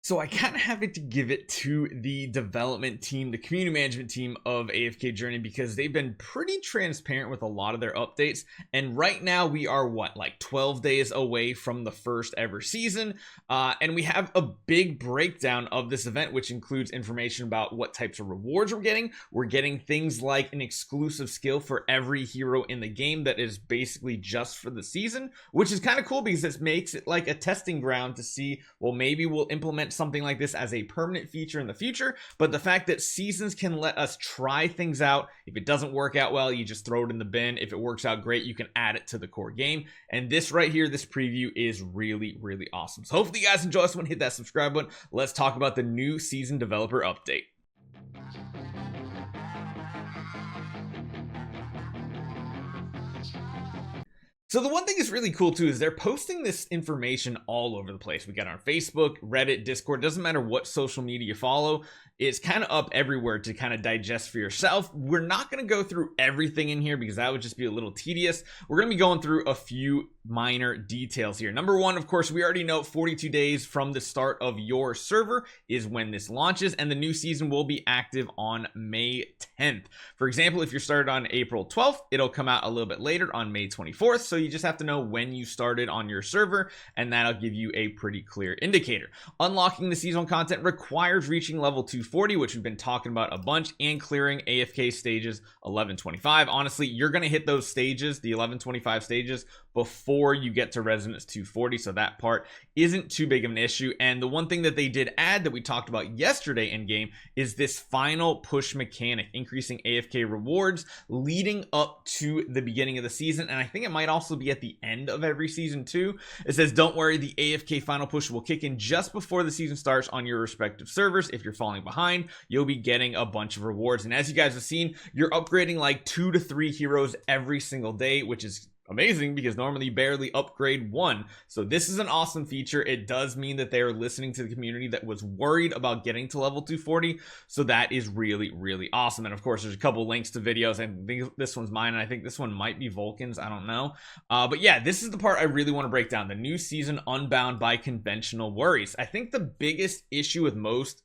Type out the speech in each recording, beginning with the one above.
So I kind of have to give it to the development team, the community management team of AFK Journey, because they've been pretty transparent with a lot of their updates. And right now we are like 12 days away from the first ever season. And we have a big breakdown of this event, which includes information about what types of rewards we're getting. We're getting things like an exclusive skill for every hero in the game that is basically just for the season, which is kind of cool because this makes it like a testing ground to see, well, maybe we'll implement something like this as a permanent feature in the future. But the fact that seasons can let us try things out, if it doesn't work out well, you just throw it in the bin. If it works out great, you can add it to the core game. And this right here, this preview is really awesome. So hopefully you guys enjoy this one. Hit that subscribe button. Let's talk about the new season developer update. So the one thing that's really cool too is they're posting this information all over the place. We got it on Facebook, Reddit, Discord. Doesn't matter what social media you follow, it's kind of up everywhere to kind of digest for yourself. We're not going to go through everything in here because that would just be a little tedious. We're going to be going through a few minor details here. Number one, of course, we already know 42 days from the start of your server is when this launches, and the new season will be active on May 10th. For example, if you're started on April 12th, it'll come out a little bit later on May 24th. So you just have to know when you started on your server, and that'll give you a pretty clear indicator. Unlocking the seasonal content requires reaching level 240, which we've been talking about a bunch, and clearing AFK stages 1125. Honestly, you're going to hit those stages, the 1125 stages, before you get to Resonance 240, so that part isn't too big of an issue. And the one thing that they did add that we talked about yesterday in game is this final push mechanic, increasing AFK rewards leading up to the beginning of the season, and I think it might also be at the end of every season too. It says, don't worry, the AFK final push will kick in just before the season starts on your respective servers. If you're falling behind, you'll be getting a bunch of rewards, and as you guys have seen, you're upgrading like 2 to 3 heroes every single day, which is amazing because normally you barely upgrade one. So this is an awesome feature. It does mean that they're listening to the community that was worried about getting to level 240. So that is really awesome. And of course, there's a couple links to videos. I think this one's mine, and I think this one might be Vulcan's. I don't know. But yeah, this is the part I really want to break down. The new season, unbound by conventional worries. I think the biggest issue with most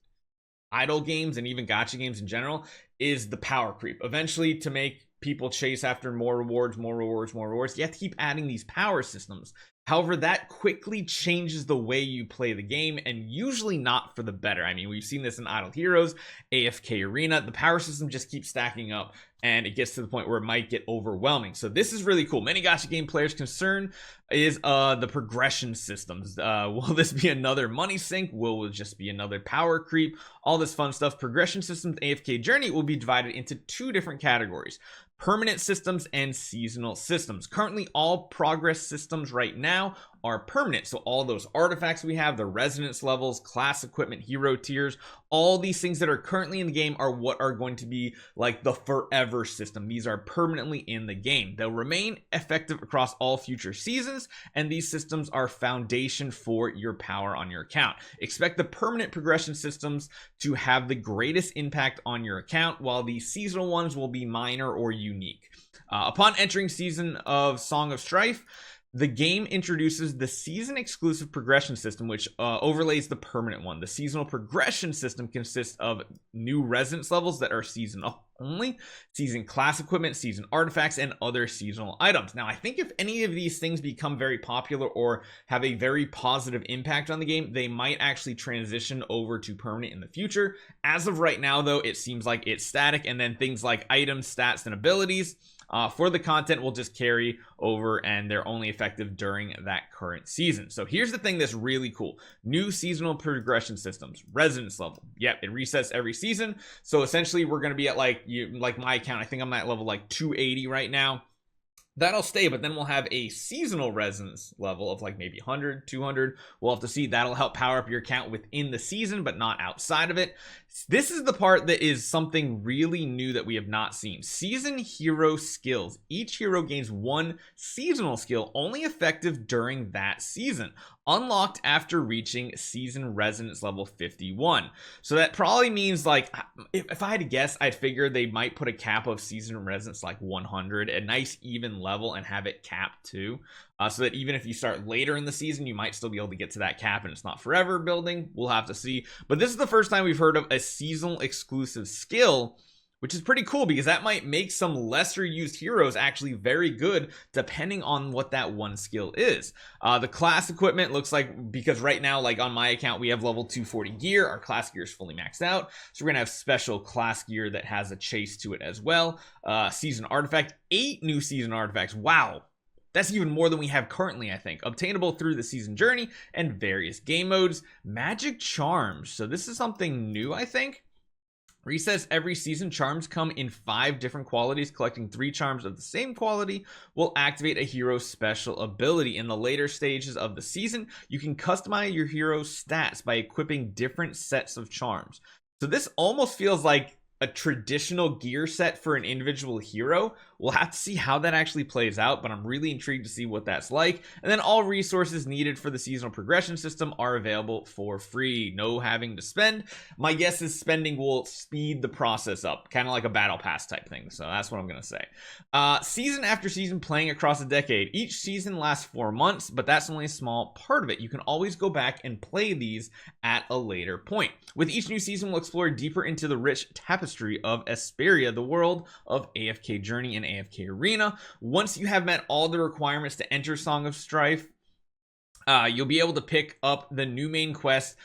idle games and even gacha games in general is the power creep. Eventually, to make people chase after more rewards, you have to keep adding these power systems. However, that quickly changes the way you play the game, and usually not for the better. I mean, we've seen this in Idle Heroes, AFK Arena. The power system just keeps stacking up, and it gets to the point where it might get overwhelming. So this is really cool. Many gacha game players' concern is the progression systems. Will this be another money sink? Will it just be another power creep? All this fun stuff. Progression systems AFK Journey will be divided into 2 different categories: permanent systems and seasonal systems. Currently, all progress systems right now are permanent. So all those artifacts we have, the resonance levels, class equipment, hero tiers, all these things that are currently in the game are what are going to be like the forever system. These are permanently in the game. They'll remain effective across all future seasons, and these systems are foundation for your power on your account. Expect the permanent progression systems to have the greatest impact on your account, while the seasonal ones will be minor or unique. Upon entering season of Song of Strife, the game introduces the season exclusive progression system, which overlays the permanent one. The seasonal progression system consists of new resonance levels that are seasonal only, season class equipment, season artifacts, and other seasonal items. Now, I think if any of these things become very popular or have a very positive impact on the game, they might actually transition over to permanent in the future. As of right now, though, it seems like it's static, and then things like items, stats, and abilities for the content will just carry over, and they're only effective during that current season. So here's the thing that's really cool. New seasonal progression systems. Resonance level. Yep, it resets every season. So essentially we're going to be at like my account, I think I'm at level like 280 right now. That'll stay, but then we'll have a seasonal resonance level of like maybe 100, 200. We'll have to see. That'll help power up your account within the season, but not outside of it. This is the part that is something really new that we have not seen. Season hero skills. Each hero gains 1 seasonal skill, only effective during that season. unlocked after reaching season resonance level 51. So that probably means, like, if I had to guess, I'd figure they might put a cap of season resonance like 100, a nice even level, and have it capped too, so that even if you start later in the season, you might still be able to get to that cap and it's not forever building. We'll have to see. But this is the first time we've heard of a seasonal exclusive skill, which is pretty cool because that might make some lesser used heroes actually very good depending on what that one skill is. The class equipment looks like, because right now, like on my account, we have level 240 gear. Our class gear is fully maxed out, so we're gonna have special class gear that has a chase to it as well. Season artifact, 8 new season artifacts. Wow, that's even more than we have currently, I think. Obtainable through the season journey and various game modes. Magic charms, so this is something new, I think. Resets every season. Charms come in 5 different qualities. Collecting 3 charms of the same quality will activate a hero's special ability. In the later stages of the season, you can customize your hero's stats by equipping different sets of charms. So this almost feels like a traditional gear set for an individual hero. We'll have to see how that actually plays out, but I'm really intrigued to see what that's like. And then all resources needed for the seasonal progression system are available for free. No having to spend. My guess is spending will speed the process up, kind of like a battle pass type thing. So that's what I'm gonna say. Season after season, playing across a decade. Each season lasts 4 months, but that's only a small part of it. You can always go back and play these at a later point. With each new season, we'll explore deeper into the rich tapestry of Asperia, the world of AFK Journey and AFK Arena. Once you have met all the requirements to enter Song of Strife, you'll be able to pick up the new main quest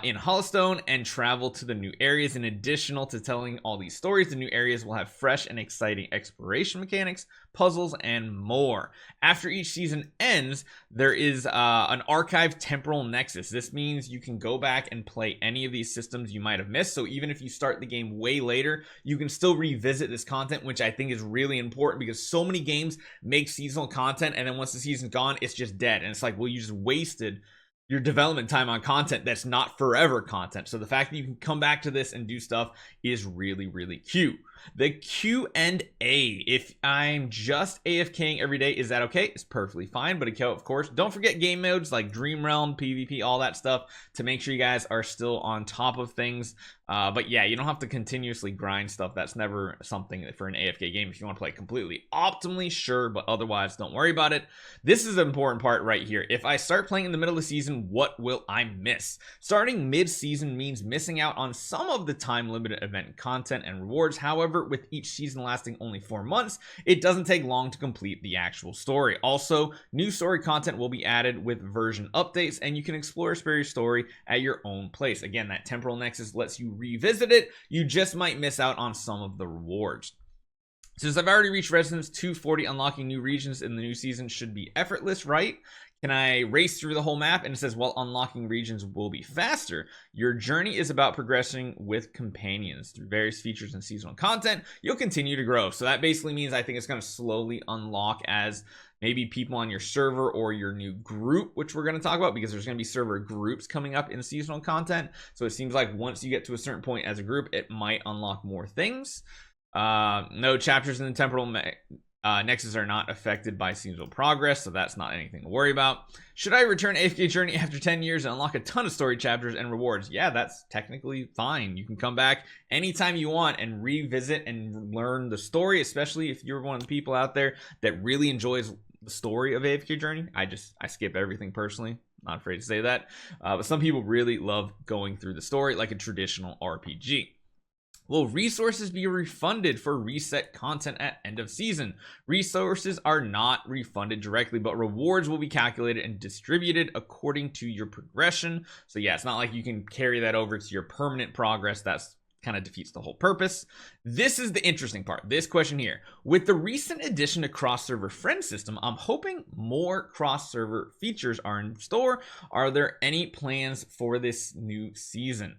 in Hollowstone and travel to the new areas. In addition to telling all these stories, the new areas will have fresh and exciting exploration mechanics, puzzles, and more. After each season ends, there is an archived temporal nexus. This means you can go back and play any of these systems you might have missed. So even if you start the game way later, you can still revisit this content, which I think is really important because so many games make seasonal content and then once the season's gone, it's just dead. And it's like, well, you just wasted your development time on content that's not forever content. So the fact that you can come back to this and do stuff is really, really cute. The Q&A. If I'm just AFKing every day, is that okay? It's perfectly fine, but of course, don't forget game modes like Dream Realm, PvP, all that stuff to make sure you guys are still on top of things. But yeah, you don't have to continuously grind stuff. That's never something for an AFK game. If you want to play completely optimally, sure, but otherwise, don't worry about it. This is an important part right here. If I start playing in the middle of the season, what will I miss? Starting mid-season means missing out on some of the time-limited event content and rewards. However, with each season lasting only 4 months, it doesn't take long to complete the actual story. Also, new story content will be added with version updates, and you can explore Asperia's story at your own place. Again, that temporal nexus lets you revisit it. You just might miss out on some of the rewards. Since I've already reached Resonance 240, unlocking new regions in the new season should be effortless, right? Can I race through the whole map? And it says, while unlocking regions will be faster, your journey is about progressing with companions. Through various features and seasonal content, you'll continue to grow. So that basically means I think it's going to slowly unlock as maybe people on your server or your new group, which we're going to talk about because there's going to be server groups coming up in seasonal content. So it seems like once you get to a certain point as a group, it might unlock more things. No chapters in the temporal nexus are not affected by seasonal progress, so that's not anything to worry about. Should I return AFK Journey after 10 years and unlock a ton of story chapters and rewards? Yeah, that's technically fine. You can come back anytime you want and revisit and learn the story, especially if you're one of the people out there that really enjoys the story of AFK Journey. I skip everything personally. Not afraid to say that. But some people really love going through the story like a traditional RPG. Will resources be refunded for reset content at end of season? Resources are not refunded directly, but rewards will be calculated and distributed according to your progression. So yeah, it's not like you can carry that over to your permanent progress. That's kind of defeats the whole purpose. This is the interesting part. This question here. With the recent addition to cross-server friend system, I'm hoping more cross-server features are in store. Are there any plans for this new season?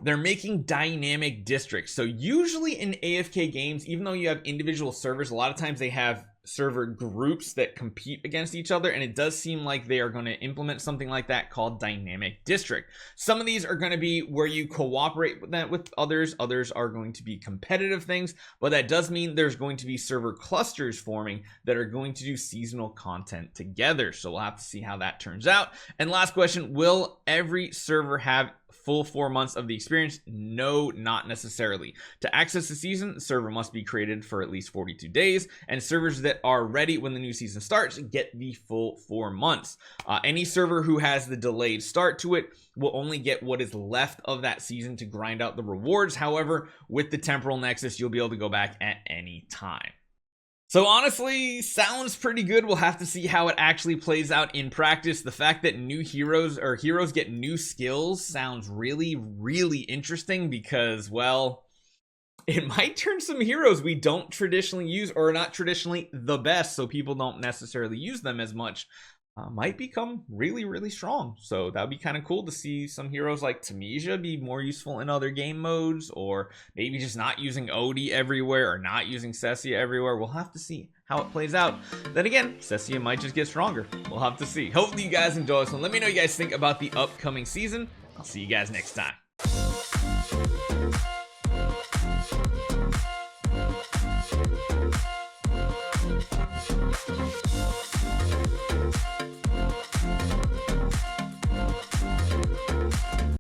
They're making dynamic districts. So usually in AFK games, even though you have individual servers, a lot of times they have server groups that compete against each other, and it does seem like they are going to implement something like that called dynamic district. Some of these are going to be where you cooperate with others are going to be competitive things, but that does mean there's going to be server clusters forming that are going to do seasonal content together. So we'll have to see how that turns out. And last question, will every server have full 4 months of the experience? No, not necessarily. To access the season, the server must be created for at least 42 days, and servers that are ready when the new season starts get the full 4 months. Any server who has the delayed start to it will only get what is left of that season to grind out the rewards. However, with the temporal nexus, you'll be able to go back at any time. So honestly, sounds pretty good. We'll have to see how it actually plays out in practice. The fact that new heroes or heroes get new skills sounds really, really interesting because, well, it might turn some heroes we don't traditionally use or are not traditionally the best, so people don't necessarily use them as much, might become really, really strong. So that would be kind of cool to see some heroes like Tamesia be more useful in other game modes, or maybe just not using Odie everywhere or not using Cessia everywhere. We'll have to see how it plays out. Then again, Cessia might just get stronger. We'll have to see. Hopefully you guys enjoy this one. Let me know what you guys think about the upcoming season. I'll see you guys next time.